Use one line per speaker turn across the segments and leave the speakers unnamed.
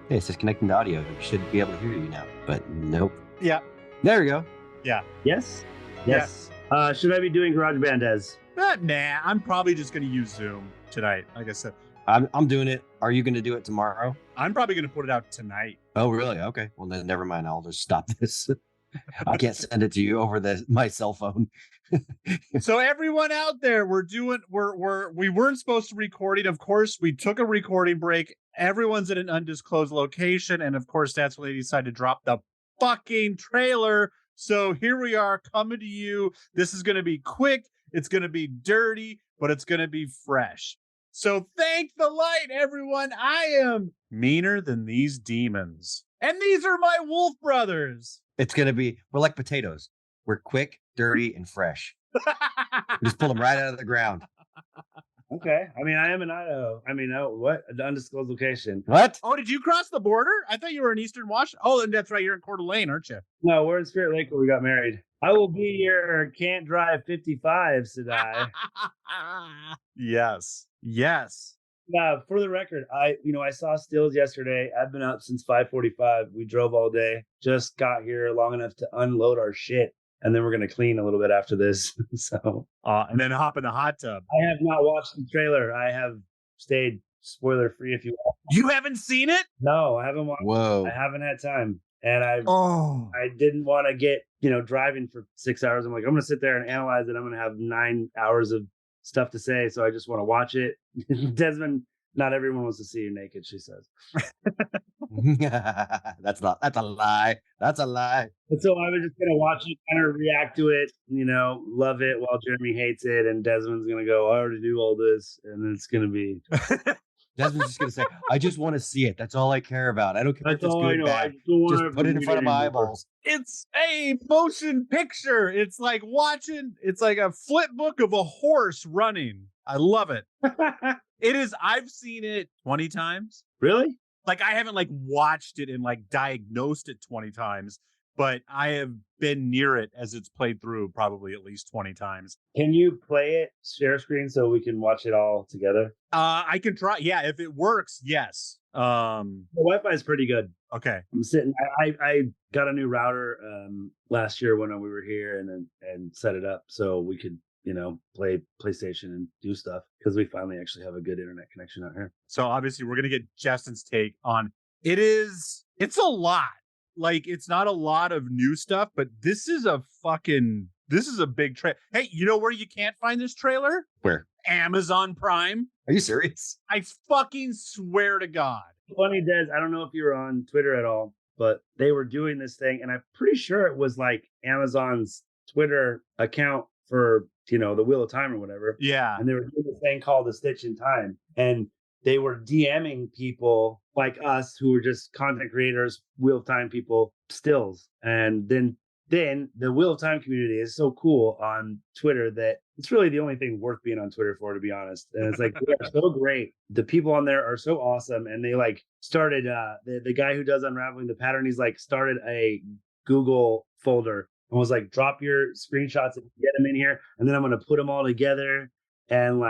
Hey, it says connecting to audio. We should be able to hear you now, but nope.
Yeah.
There we go.
Yeah.
Yes?
Yeah.
Yes. Should I be doing GarageBand as?
Nah, I'm probably just going to use Zoom tonight. Like I said,
I'm doing it. Are you going to do it tomorrow?
I'm probably going to put it out tonight.
Oh, really? Okay. Well, then never mind. I'll just stop this. I can't send it to you over my cell phone.
So everyone out there, we weren't supposed to record it. Of course, we took a recording break. Everyone's in an undisclosed location, and of course, that's when they decided to drop the fucking trailer. So here we are coming to you. This is going to be quick. It's going to be dirty, but it's going to be fresh. So thank the light, everyone. I am meaner than these demons. And these are my wolf brothers.
It's going to be, we're like potatoes. We're quick, dirty, and fresh. We just pull them right out of the ground.
Okay. I mean, I am in Idaho. I mean, what? An undisclosed location.
What?
Oh, did you cross the border? I thought you were in Eastern Washington. Oh, and that's right. You're in Coeur d'Alene, aren't you?
No, we're in Spirit Lake where we got married. I will be your can't drive 55, Sadai.
Yes. Yes.
For the record, I saw stills yesterday. I've been up since 5:45. We drove all day. Just got here long enough to unload our shit, and then we're gonna clean a little bit after this. So,
and then hop in the hot tub.
I have not watched the trailer. I have stayed spoiler free. If you want.
You haven't seen it?
No, I haven't watched.
Whoa!
I haven't had time, and I
I
didn't want to get driving for 6 hours. I'm like, I'm gonna sit there and analyze it. I'm gonna have 9 hours of stuff to say, so I just want to watch it. Desmond, not everyone wants to see you naked, she says.
That's a lie. That's a lie.
And so I was just gonna watch it, kind of react to it, love it while Jeremy hates it, and Desmond's gonna go, I already do all this, and it's gonna be
Desmond's just gonna say, I just want to see it. That's all I care about. I don't care if it's good, bad. Just put it in front of my eyeballs.
It's a motion picture. It's like a flip book of a horse running. I love it. It is. I've seen it 20 times.
Really?
Like, I haven't watched it and diagnosed it 20 times, but I have been near it as it's played through probably at least 20 times.
Can you play it, share screen, so we can watch it all together?
I can try. Yeah, if it works, yes.
The Wi-Fi is pretty good.
Okay.
I'm sitting. I got a new router last year when we were here, and set it up so we could play PlayStation and do stuff, because we finally actually have a good internet connection out here.
So obviously we're going to get Justin's take on it. It's a lot. It's not a lot of new stuff, but this is a big trailer. Hey, you know where you can't find this trailer?
Where?
Amazon Prime.
Are you serious?
I fucking swear to God.
Funny, Des, I don't know if you were on Twitter at all, but they were doing this thing, and I'm pretty sure it was Amazon's Twitter account for the Wheel of Time or whatever.
Yeah.
And they were doing this thing called the Stitch in Time, and they were DMing people like us who were just content creators, Wheel of Time people, stills. And then the Wheel of Time community is so cool on Twitter that it's really the only thing worth being on Twitter for, to be honest. And it's they are so great. The people on there are so awesome. And they started the guy who does Unraveling the Pattern, he's started a Google folder and was drop your screenshots and get them in here, and then I'm gonna put them all together. And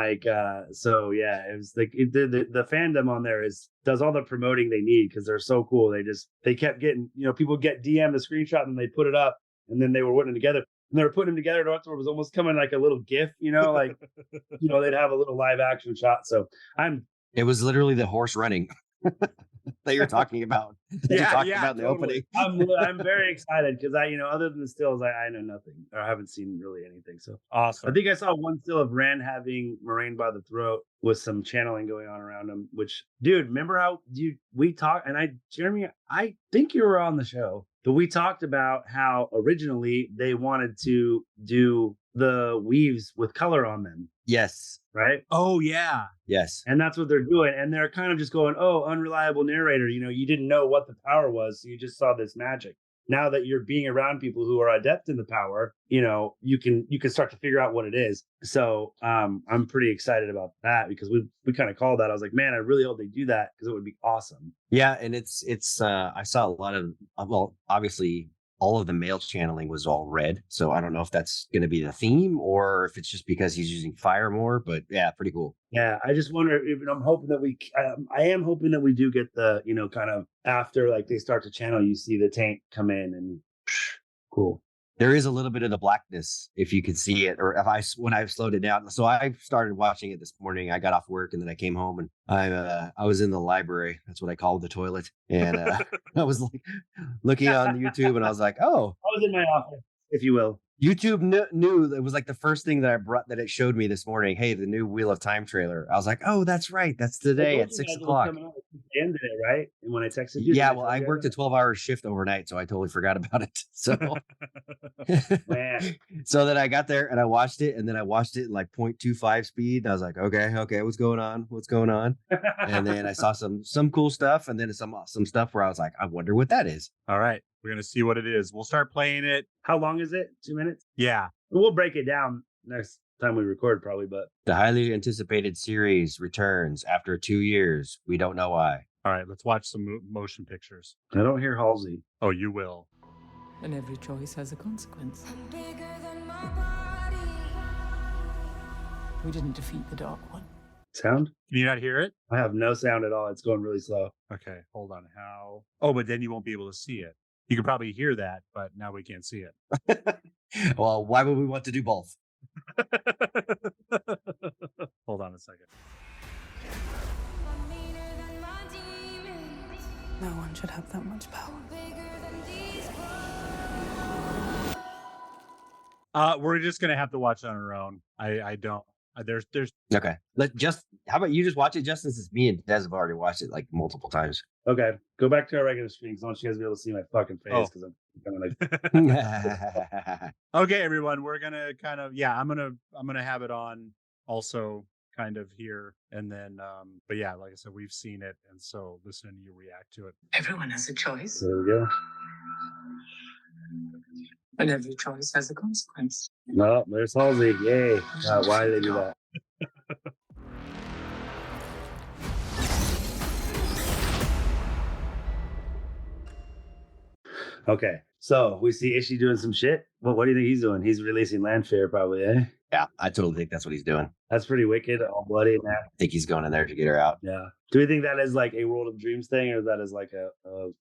so yeah, it was the fandom on there does all the promoting they need, because they're so cool. They kept getting people get DM the screenshot and they put it up, and then they were putting them together, and they were putting them together to where it was almost coming like a little GIF, they'd have a little live action shot. So
it was literally the horse running that you're talking about. That you talked about in the opening.
I'm very excited, because other than the stills, I know nothing, or I haven't seen really anything. So
awesome.
I think I saw one still of Ren having Moraine by the throat with some channeling going on around him. Which, dude, remember how we talked? And Jeremy, I think you were on the show, but we talked about how originally they wanted to do the weaves with color on them.
Yes.
Right?
Oh, yeah.
Yes.
And that's what they're doing. And they're kind of just going, oh, unreliable narrator. You didn't know what the power was, so you just saw this magic. Now that you're being around people who are adept in the power, you can start to figure out what it is. So I'm pretty excited about that, because we kind of called that. I was like, man, I really hope they do that, because it would be awesome.
Yeah, and it's I saw a lot of, well, obviously all of the male channeling was all red. So I don't know if that's going to be the theme or if it's just because he's using fire more. But yeah, pretty cool.
Yeah, I just wonder if I'm hoping that I am hoping that we do get the, kind of after like they start to channel, you see the tank come in and cool.
There is a little bit of the blackness if you could see it, or when I slowed it down. So I started watching it this morning. I got off work and then I came home and I was in the library. That's what I called the toilet, and I was like looking on YouTube, and I was like, oh,
I was in my office, if you will.
YouTube knew it was like the first thing that it showed me this morning. Hey, the new Wheel of Time trailer. I was like, oh, that's right. That's today at 6 o'clock.
Ended it, right? And when I texted you,
yeah, well, I worked a 12-hour shift overnight, so I totally forgot about it. So, so then I got there and I watched it, and then I watched it in like 0.25 speed. And I was like, okay, what's going on? And then I saw some cool stuff, and then some stuff where I was like, I wonder what that is.
All right. We're going to see what it is. We'll start playing it.
How long is it? 2 minutes?
Yeah.
We'll break it down next time we record probably, but.
The highly anticipated series returns after 2 years. We don't know why.
All right. Let's watch some motion pictures.
I don't hear Halsey.
Oh, you will.
And every choice has a consequence. We didn't defeat the Dark One.
Sound?
Can you not hear it?
I have no sound at all. It's going really slow.
Okay, hold on. How? Oh, but then you won't be able to see it. You can probably hear that, but now we can't see it.
Well, why would we want to do both?
Hold on a second.
No one should have that much power.
We're just gonna have to watch it on our own. I don't. There's
okay. How about you just watch it, Justin? Since me and Des have already watched it like multiple times.
Okay, go back to our regular stream because I want you guys to be able to see my fucking face because I'm
kind of like. Okay, everyone, we're gonna kind of I'm gonna have it on also kind of here and then but yeah, like I said, we've seen it, and so listening to you react to it.
Everyone has a choice.
There we go.
And every choice has a consequence.
No, there's Halsey. Yay. Why did they do that? Okay. So we see Ishii doing some shit. What do you think he's doing? He's releasing Landfare probably, eh?
Yeah, I totally think that's what he's doing.
That's pretty wicked, all bloody and that.
I think he's going in there to get her out.
Yeah. Do we think that is like a World of Dreams thing, or that is like a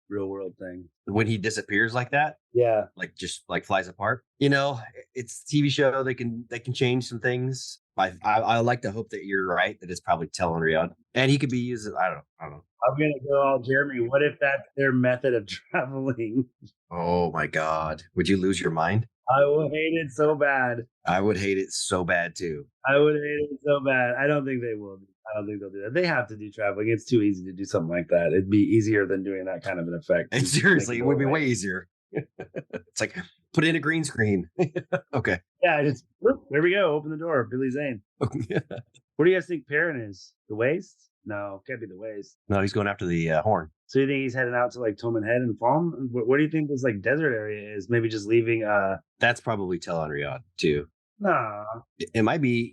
real world thing?
When he disappears like that,
yeah,
like just like flies apart. It's a TV show. They can change some things. I like to hope that you're right, that it's probably Tel'Ariad, and he could be used. I don't know.
I'm gonna go all Jeremy. What if that's their method of traveling?
Oh my God! Would you lose your mind?
I would hate it so bad.
I would hate it so bad too.
I would hate it so bad. I don't think they will. I don't think they'll do that. They have to do traveling. It's too easy to do something like that. It'd be easier than doing that kind of an effect.
And seriously, it would be way easier. It's like put in a green screen. Okay.
Yeah, just there we go. Open the door. Billy Zane. What do you guys think Perrin is? The waist? No, can't be the waist.
No, he's going after the horn.
So you think he's heading out to like Toman Head and Falm? What do you think this like desert area is? Maybe just leaving.
That's probably Tel'Ariad too.
Nah.
It might be.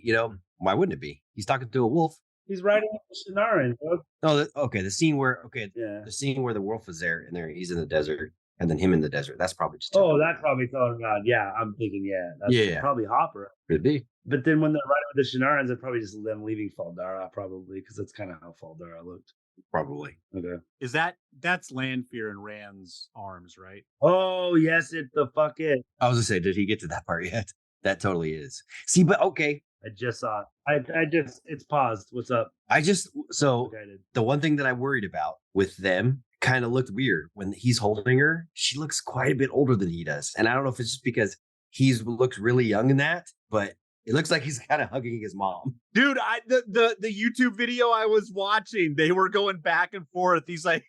Why wouldn't it be? He's talking to a wolf.
He's riding the Shinaran, bro.
Oh, okay. The scene where the scene where the wolf is there and he's in the desert, and then him in the desert. That's probably just.
That's probably Tel'Ariad. Yeah, I'm thinking. That's probably Hopper.
Could be.
But then when they're riding with the Shinarans, they're probably just them leaving Faldara, probably, because that's kind of how Faldara looked.
Probably.
Okay.
Is that's Lanfear and Rand's arms, right?
Oh yes, it the fuck is.
I was gonna say, did he get to that part yet? That totally is. See, but okay.
I just saw it. I just it's paused. What's up?
The one thing that I worried about with them kind of looked weird when he's holding her. She looks quite a bit older than he does, and I don't know if it's just because he looks really young in that, but it looks like he's kind of hugging his mom.
Dude, the YouTube video I was watching, they were going back and forth. It's like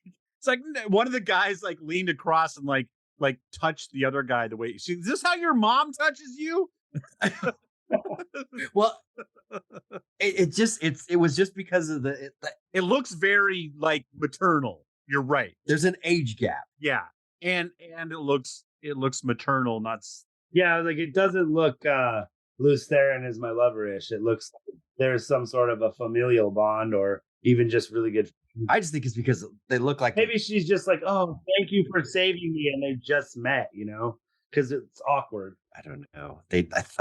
one of the guys like leaned across and like touched the other guy the way. Is this how your mom touches you?
Well, it was just because of
it looks very like maternal. You're right.
There's an age gap.
Yeah, and it looks maternal, not.
Yeah, like it doesn't look. Luce Theron is my lover-ish. It looks like there's some sort of a familial bond, or even just really good
I just think it's because they look like
Maybe she's just like, oh, thank you for saving me, and they just met, because it's awkward.
I don't know. It's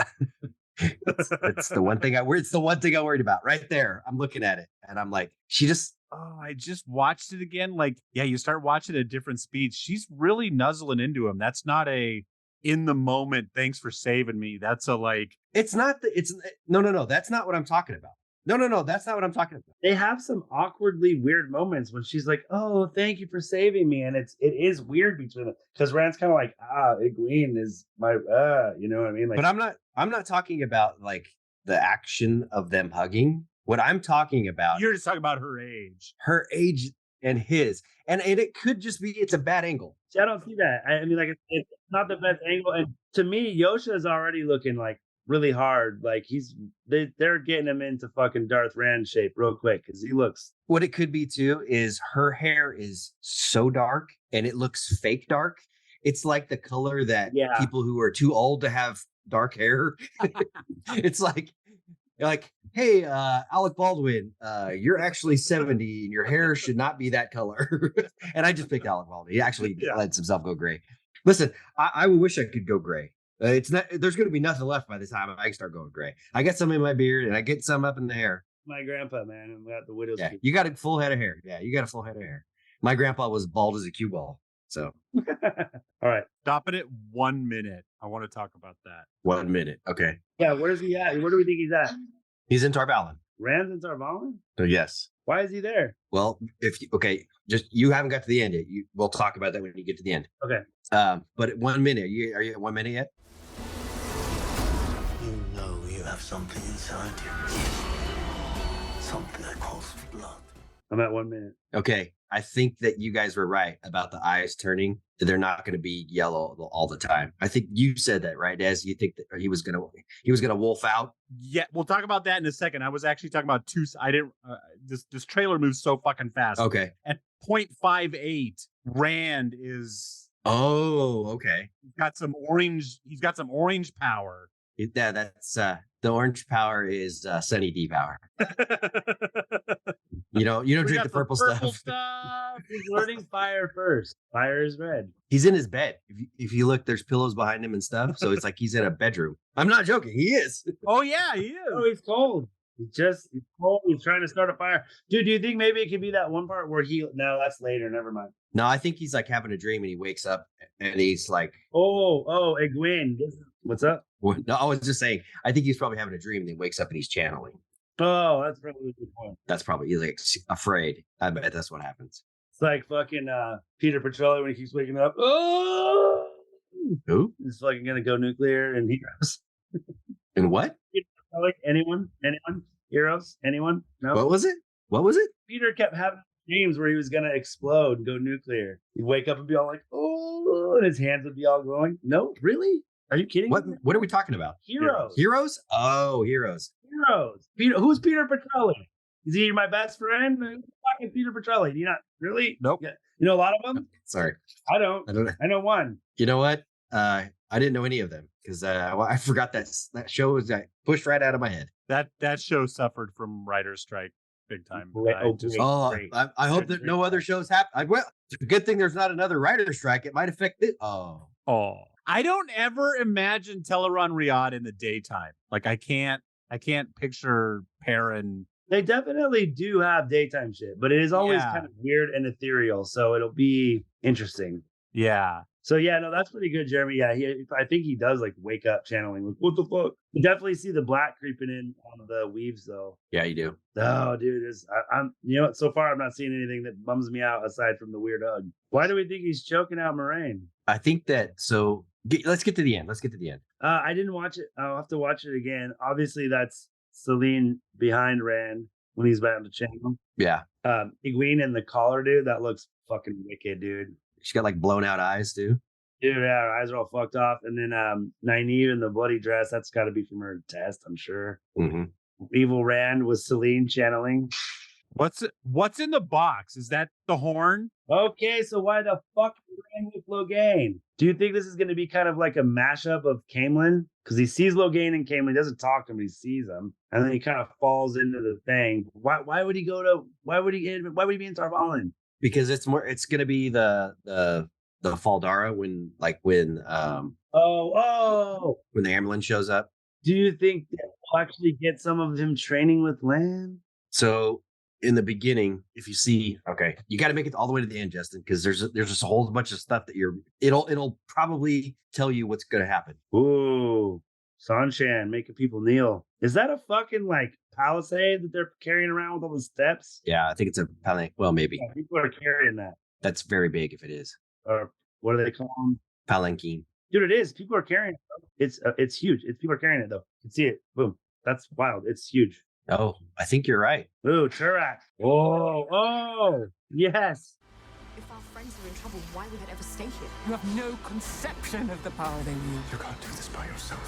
the one thing it's the one thing I worried about right there. I'm looking at it and I'm like, she just
Oh, I just watched it again. Like, yeah, you start watching at different speeds. She's really nuzzling into him. That's not a in the moment, thanks for saving me. That's a like,
it's not no. That's not what I'm talking about. No, that's not what I'm talking about.
They have some awkwardly weird moments when she's like, oh, thank you for saving me. And it is weird between them because Rand's kind of like, Egwene is my, you know what I mean? Like,
But I'm not talking about like the action of them hugging. What I'm talking about,
you're just talking about her age.
and his. And it could just be it's a bad angle.
see, I don't see that. I mean, like, it's not the best angle. And to me, Yosha is already looking like really hard. Like they're getting him into fucking Darth Rand shape real quick because he looks.
What it could be too is her hair is so dark and it looks fake dark. It's like the color that people who are too old to have dark hair. It's like, hey, Alec Baldwin, you're actually 70 and your hair should not be that color. And I just picked Alec Baldwin. He actually lets himself go gray. Listen, I wish I could go gray. It's not. There's going to be nothing left by the time I can start going gray. I get some in my beard and I get some up in the hair.
My grandpa, man, I got the widow's peak.
You got a full head of hair. Yeah, you got a full head of hair. My grandpa was bald as a cue ball. So,
all right,
stop it at 1 minute. I want to talk about that.
1 minute. Okay.
Yeah, where's he at? Where do we think he's at?
He's in Tarvalin.
Rand's in Tarvalin?
So yes.
Why is he there?
Well, just you haven't got to the end yet. We'll talk about that when you get to the end.
Okay.
But at 1 minute, are you at 1 minute yet?
You know you have something inside you. Something that calls for blood.
I'm at 1 minute.
Okay. I think that you guys were right about the eyes turning. They're not going to be yellow all the time. I think you said that, right, Des? You think that he was gonna wolf out?
Yeah, we'll talk about that in a second. I was actually talking about I didn't. This trailer moves so fucking fast.
Okay.
At 0.58, Rand is.
Oh, okay.
He's got some orange power.
That's the orange power is Sunny D power. You don't drink the purple stuff.
He's learning fire first. Fire is red.
He's in his bed. If you look, there's pillows behind him and stuff. So it's like he's in a bedroom. I'm not joking. He is.
Oh yeah, he is.
Oh, he's cold. He's cold. He's trying to start a fire. Dude, do you think maybe it could be that one part where no, that's later. Never mind.
No, I think he's like having a dream and he wakes up and he's like,
oh, Egwene. What's up?
No, I was just saying, I think he's probably having a dream and he wakes up and he's channeling.
Oh, that's probably a good point.
That's probably, he's like afraid. I bet that's what happens.
It's like fucking Peter Petrelli when he keeps waking up. Oh,
who?
He's fucking gonna go nuclear and Heroes.
And what?
Like anyone? Heroes? Anyone? No.
What was it?
Peter kept having dreams where he was gonna explode and go nuclear. He'd wake up and be all like, oh, and his hands would be all glowing. No, really? Are you kidding?
What are we talking about?
Heroes.
Oh, Heroes.
Peter. Who's Peter Petrelli? Is he my best friend? Who's fucking Peter Petrelli? Do you not really?
Nope.
Yeah. You know a lot of them?
Sorry.
I don't. I know one.
You know what? I didn't know any of them because I forgot that show was pushed right out of my head.
That show suffered from writer's strike big time.
I hope that no other shows happen. Well, it's a good thing there's not another writer's strike. It might affect it. Oh.
I don't ever imagine Teleron Riyadh in the daytime. Like I can't picture Perrin.
They definitely do have daytime shit, but it is always kind of weird and ethereal. So it'll be interesting.
Yeah.
So yeah, no, that's pretty good, Jeremy. Yeah, I think he does like wake up channeling. Like, what the fuck? You definitely see the black creeping in on the weaves, though.
Yeah, you do.
Oh, dude, I'm. You know what? So far, I'm not seeing anything that bums me out aside from the weird hug. Why do we think he's choking out Moraine?
I think that. So let's get to the end.
I didn't watch it. I'll have to watch it again. Obviously, that's Celine behind Rand when he's about to channel.
Yeah.
Egwene and the collar, dude. That looks fucking wicked, dude.
She's got like blown out eyes too.
Dude, yeah, her eyes are all fucked off. And then Nynaeve in the bloody dress, that's got to be from her test, I'm sure.
Mm-hmm.
Evil Rand was Celine channeling.
What's in the box? Is that the horn?
Okay, so why the fuck ran with Logain? Do you think this is going to be kind of like a mashup of Camelin? Because he sees Logain and Camelin, doesn't talk to him, he sees him, and then he kind of falls into the thing. Why would he be in Tarvalin?
Because it's gonna be the Faldara when when the ambulance shows up.
Do you think that we'll actually get some of him training with Lan?
So in the beginning, if you see, okay, you got to make it all the way to the end, Justin, because there's just a whole bunch of stuff that it'll probably tell you what's going to happen.
Ooh, Sanshan making people kneel. Is that a fucking like palisade that they're carrying around with all the steps?
Yeah, I think it's a well, maybe.
Yeah, people are carrying that.
That's very big if it is.
Or what do they call them?
Palanquin.
Dude, it is. People are carrying it. It's huge. People are carrying it though. You can see it. Boom. That's wild. It's huge.
Oh, I think you're right.
Ooh, Turak. Oh, yes.
If our friends are in trouble, why would they ever stay here?
You have no conception of the power they wield.
You can't do this by yourself.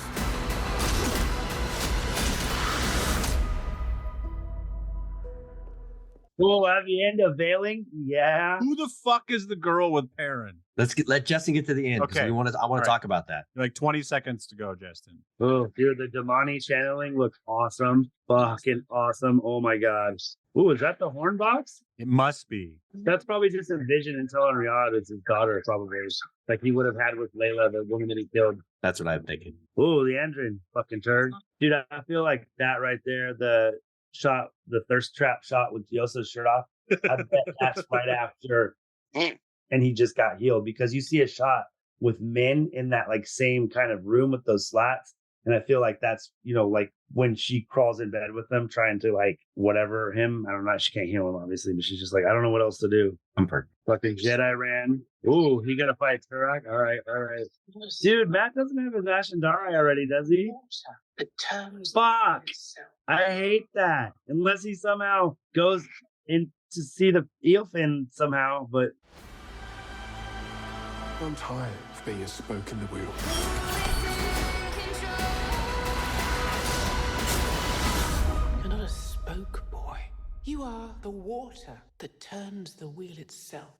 Cool. At the end of Veiling, yeah.
Who the fuck is the girl with Perrin?
Let Justin get to the end because
Okay.
I want to talk about that.
Like 20 seconds to go, Justin.
Oh, dude, the Damani channeling looks awesome. Fucking awesome. Oh my gosh. Ooh, is that the horn box?
It must be.
That's probably just a vision and telling Riyadh it's his daughter, probably. Like he would have had with Layla, the woman that he killed.
That's what I'm thinking.
Ooh, the Andrin fucking turd. Dude, I feel like that right there, the thirst trap shot with Yosa's shirt off, I bet that's right after and he just got healed, because you see a shot with men in that like same kind of room with those slats. And I feel like that's, like when she crawls in bed with them trying to like whatever him. I don't know. She can't heal him, obviously, but she's just like, I don't know what else to do.
Comfort.
Fucking Jedi ran. Ooh, he gonna fight Turak? All right. Dude, Matt doesn't have his Ashendari already, does he?
The terms
Fuck. I hate that. Unless he somehow goes in to see the eelfin somehow, but
I'm tired of being a spoke in the wheel.
You're not a spoke, boy. You are the water that turns the wheel itself.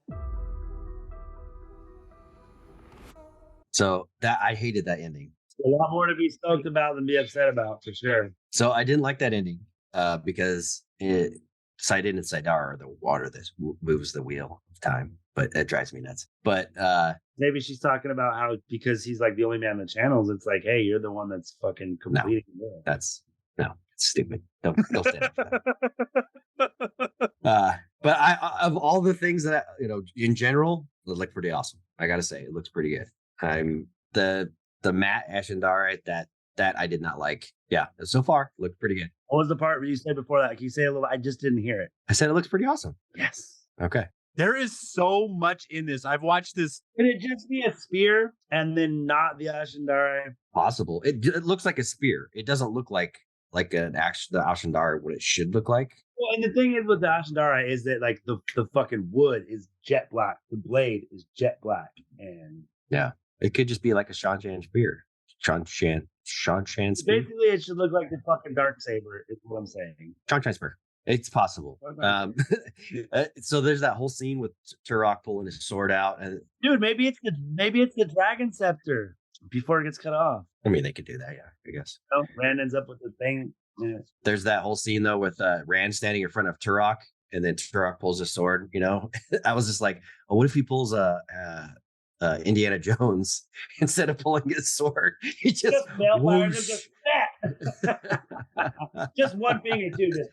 So that I hated that ending.
a lot more to be stoked about than be upset about, for sure.
So I didn't like that ending because Sidon and Sidar are the water that moves the wheel of time, but it drives me nuts. But
maybe she's talking about how because he's like the only man in the channels, it's like, hey, you're the one that's fucking completing the wheel.
It's stupid. Don't stand for that. But I of all the things that in general, it looked pretty awesome. I gotta say, it looks pretty good. I'm the matte Ashendari that I did not like. Yeah, so far looked pretty good.
What was the part where you said before that? Can you say a little? I just didn't hear it.
I said it looks pretty awesome.
Yes.
Okay.
There is so much in this. I've watched this.
Could it just be a spear and then not the Ashendari?
Possible. It looks like a spear. It doesn't look like the Ashendari what it should look like.
Well, and the thing is with the Ashendari is that like the fucking wood is jet black. The blade is jet black. And
yeah, it could just be like a Shanshan spear. Shanshan spear.
Basically, it should look like the fucking dark saber. Is what I'm saying.
Shanshan spear. It's possible. So there's that whole scene with Turok pulling his sword out, and
dude, maybe it's the dragon scepter before it gets cut off.
I mean, they could do that, yeah, I guess.
Rand ends up with the thing. Yeah.
There's that whole scene though with Rand standing in front of Turok, and then Turok pulls his sword. I was just like, oh, what if he pulls Indiana Jones instead of pulling his sword? He just
just one finger too. Just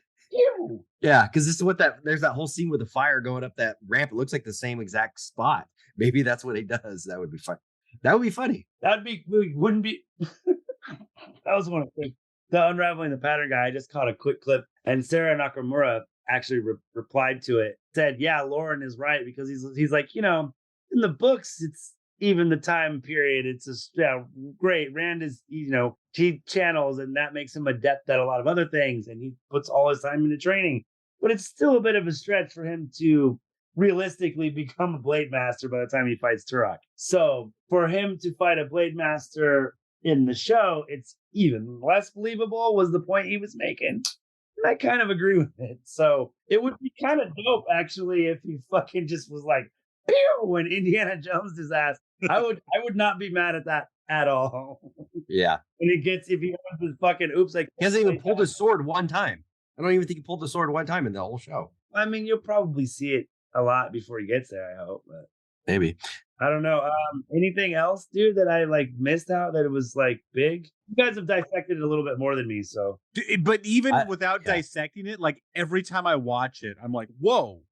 yeah, because this is there's that whole scene with the fire going up that ramp. It looks like the same exact spot. Maybe that's what he does. That would be fun. That would be funny.
Wouldn't be. That was one of the Unraveling the Pattern guy. I just caught a quick clip, and Sarah Nakamura actually replied to it. Said, "Yeah, Lauren is right because he's like, in the books, it's even the time period. It's just great. Rand is, he channels, and that makes him adept at a lot of other things, and he puts all his time into training. But it's still a bit of a stretch for him to realistically become a blade master by the time he fights Turok. So for him to fight a blade master in the show, it's even less believable," was the point he was making. I kind of agree with it. So it would be kind of dope, actually, if he fucking just was like, pew, when Indiana Jones his ass. I would not be mad at that at all.
Yeah.
When if he has his fucking oops, like
He hasn't even pulled his sword one time. I don't even think he pulled the sword one time in the whole show.
I mean, you'll probably see it a lot before he gets there, I hope. But
Maybe.
I don't know. Anything else, dude, that I like missed out that it was like big? You guys have dissected it a little bit more than me, so.
But even without dissecting it, like every time I watch it, I'm like, whoa,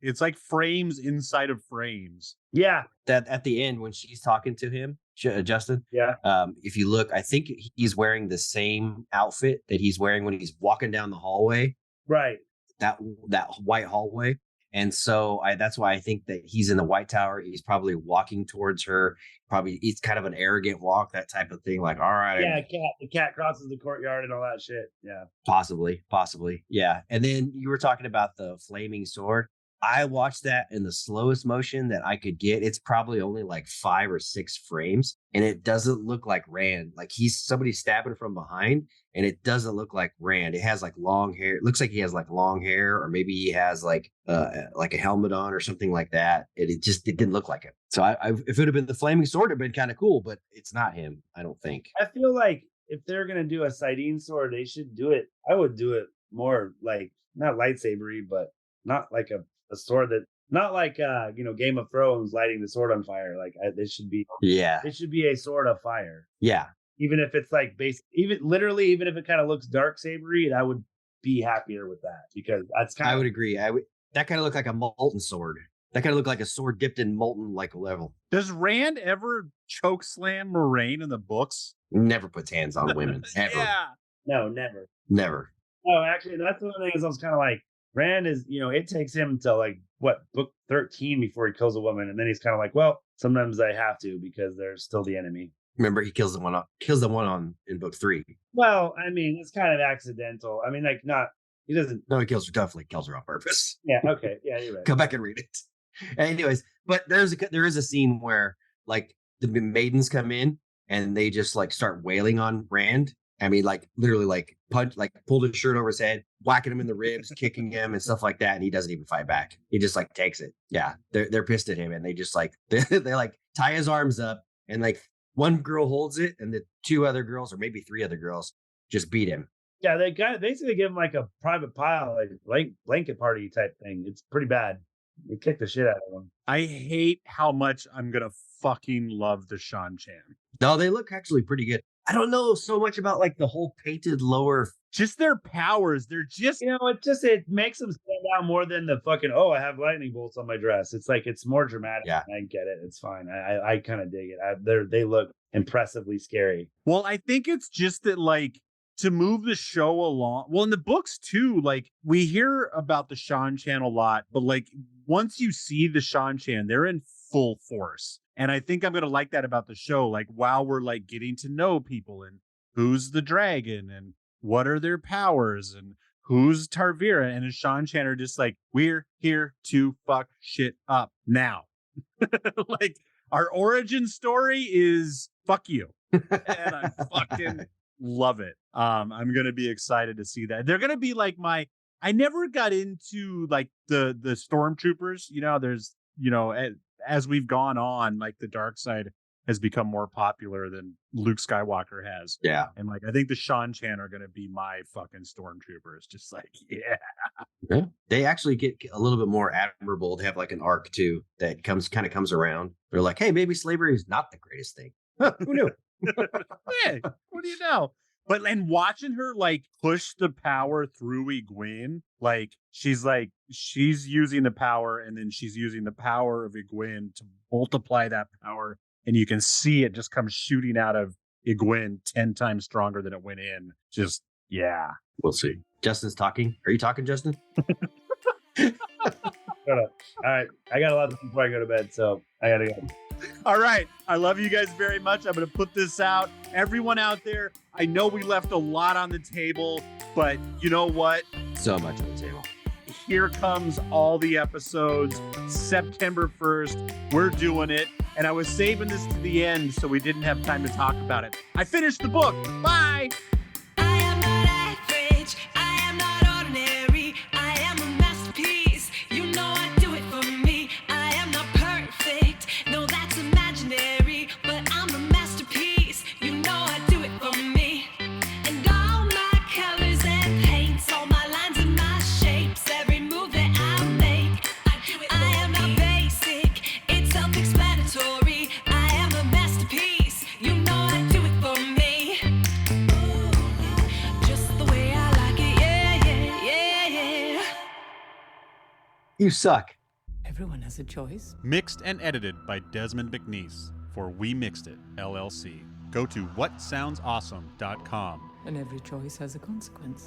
it's like frames inside of frames.
Yeah.
That at the end when she's talking to him, Justin.
Yeah.
If you look, I think he's wearing the same outfit that he's wearing when he's walking down the hallway.
Right.
That white hallway. And so that's why I think that he's in the White Tower. He's probably walking towards her. Probably it's kind of an arrogant walk, that type of thing. Like, all right.
Yeah, the cat crosses the courtyard and all that shit. Yeah.
Possibly. Yeah. And then you were talking about the flaming sword. I watched that in the slowest motion that I could get. It's probably only like 5 or 6 frames, and it doesn't look like Rand. Like somebody stabbing from behind, and it doesn't look like Rand. It has like long hair. It looks like he has like long hair, or maybe he has like a helmet on or something like that. It didn't look like it. So if it would have been the flaming sword, it'd been kind of cool, but it's not him. I don't think.
I feel like if they're gonna do a Sidene sword, they should do it. I would do it more like not lightsabery, but not like a sword that not like Game of Thrones lighting the sword on fire. Like it should be it should be a sword of fire.
Yeah.
Even if it's like even if it kind of looks dark sabery, I would be happier with that because that's kind of.
I would agree. That kind of looked like a molten sword. That kind of looked like a sword dipped in molten like level.
Does Rand ever choke slam Moraine in the books?
Never puts hands on women. Ever.
Yeah.
No, never.
Never.
No, actually, that's one of the things I was kind of like. Rand is, it takes him to like book 13 before he kills a woman, and then he's kind of like, well, sometimes I have to because they're still the enemy.
Remember, he kills the one on in book 3.
Well, I mean, it's kind of accidental. I mean, like he doesn't.
No, he definitely kills her on purpose.
Yeah. Okay. Yeah, you're right.
Go back and read it. Anyways, but there is a scene where like the maidens come in and they just like start wailing on Rand. I mean, like literally like pulled his shirt over his head, whacking him in the ribs, kicking him and stuff like that. And he doesn't even fight back. He just like takes it. Yeah. They're pissed at him. And they just like, they like tie his arms up and like one girl holds it and the 2 other girls or maybe 3 other girls just beat him.
Yeah. They basically give him like a private pile, like blanket party type thing. It's pretty bad. They kick the shit out of him.
I hate how much I'm going to fucking love the Shan Chan.
No, they look actually pretty good. I don't know so much about like the whole painted lower.
Just their powers. They're just,
it makes them stand out more than the fucking, oh, I have lightning bolts on my dress. It's like, it's more dramatic.
Yeah.
I get it. It's fine. I kind of dig it. They look impressively scary.
Well, I think it's just that like to move the show along. Well, in the books too, like we hear about the Shan Chan a lot, but like once you see the Shan Chan, they're in full force. And I think I'm going to like that about the show. Like while we're like getting to know people and who's the dragon and what are their powers and who's Tarvira and Shan Chan are just like, we're here to fuck shit up now. Like our origin story is fuck you. And I fucking love it. I'm going to be excited to see that. They're going to be like I never got into like the stormtroopers, there's, as we've gone on, like the dark side has become more popular than Luke Skywalker has.
Yeah.
And like, I think the Shan Chan are going to be my fucking stormtroopers. Just like, yeah.
They actually get a little bit more admirable. They have like an arc too that comes around. They're like, hey, maybe slavery is not the greatest thing. Who knew?
Hey, what do you know? And watching her like push the power through Egwene, like she's using the power and then she's using the power of Egwene to multiply that power. And you can see it just come shooting out of Egwene 10 times stronger than it went in. Just, yeah.
We'll see. Justin's talking. Are you talking, Justin?
Shut up. All right. I got a lot to do before I go to bed, so I got to go.
All right. I love you guys very much. I'm going to put this out. Everyone out there, I know we left a lot on the table, but you know what?
So much on the table.
Here comes all the episodes. September 1st. We're doing it. And I was saving this to the end so we didn't have time to talk about it. I finished the book. Bye.
I am not average. I am not
You suck.
Everyone has a choice.
Mixed and edited by Desmond McNeese for We Mixed It, LLC. Go to whatsoundsawesome.com.
And every choice has a consequence.